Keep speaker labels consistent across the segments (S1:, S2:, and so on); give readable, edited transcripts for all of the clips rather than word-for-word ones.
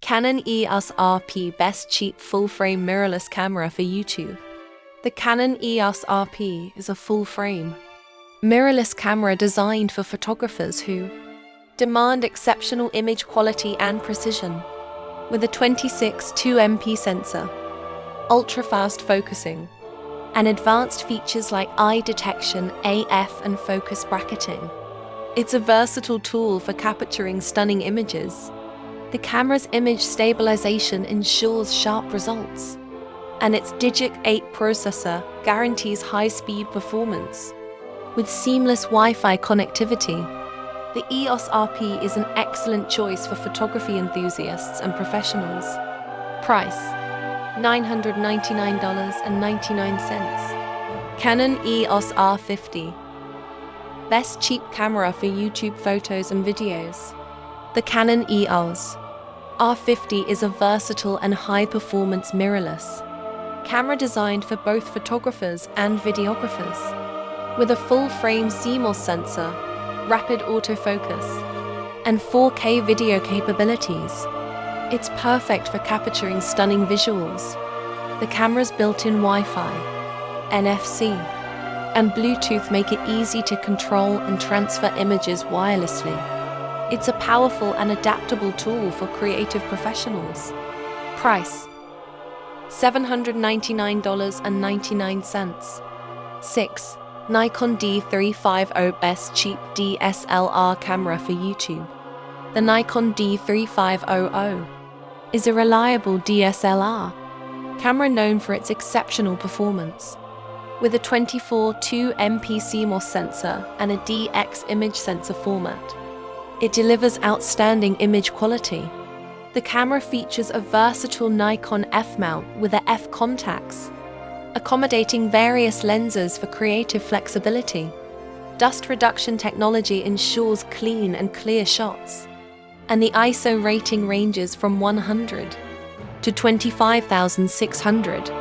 S1: Canon EOS RP Best Cheap Full-Frame Mirrorless Camera for YouTube. The Canon EOS RP is a full-frame, mirrorless camera designed for photographers who demand exceptional image quality and precision. With a 26-2MP sensor, ultra-fast focusing, and advanced features like eye detection, AF, and focus bracketing, it's a versatile tool for capturing stunning images. The camera's image stabilization ensures sharp results, and its Digic 8 processor guarantees high-speed performance. With seamless Wi-Fi connectivity, the EOS RP is an excellent choice for photography enthusiasts and professionals. Price: $999.99. Canon EOS R50. Best cheap camera for YouTube photos and videos. The Canon EOS R50 is a versatile and high-performance mirrorless camera designed for both photographers and videographers. With a full-frame CMOS sensor, rapid autofocus, and 4K video capabilities, it's perfect for capturing stunning visuals. The camera's built-in Wi-Fi, NFC, and Bluetooth make it easy to control and transfer images wirelessly. It's a powerful and adaptable tool for creative professionals. Price: $799.99. 6. Nikon D350 Best Cheap DSLR Camera for YouTube. The Nikon D3500 is a reliable DSLR camera known for its exceptional performance. With a 24-2MP CMOS sensor and a DX image sensor format, it delivers outstanding image quality. The camera features a versatile Nikon F-mount with a F contacts, accommodating various lenses for creative flexibility. Dust reduction technology ensures clean and clear shots, and the ISO rating ranges from 100 to 25,600,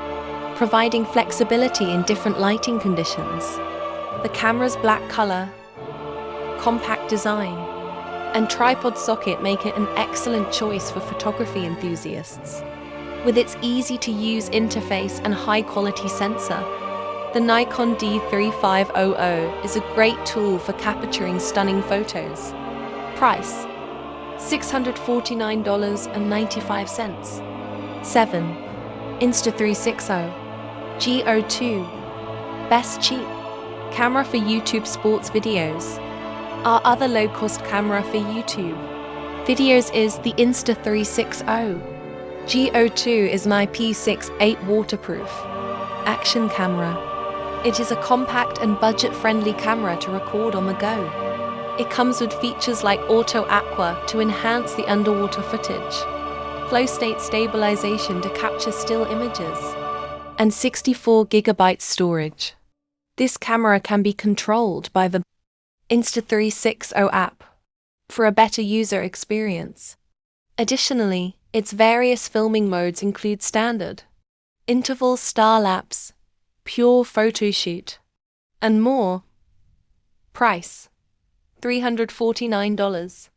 S1: providing flexibility in different lighting conditions. The camera's black color, compact design, and tripod socket make it an excellent choice for photography enthusiasts. With its easy-to-use interface and high-quality sensor, the Nikon D3500 is a great tool for capturing stunning photos. Price: $649.95. 7. Insta360 Go2 Best Cheap Camera for YouTube Sports Videos. Our other low-cost camera for YouTube videos is the Insta360. Go2 is an IP68 waterproof action camera. It is a compact and budget-friendly camera to record on the go. It comes with features like Auto Aqua to enhance the underwater footage, flow state stabilization to capture still images, and 64GB storage. This camera can be controlled by the Insta360 app for a better user experience. Additionally, its various filming modes include standard, interval star lapse, pure photo shoot, and more. Price: $349.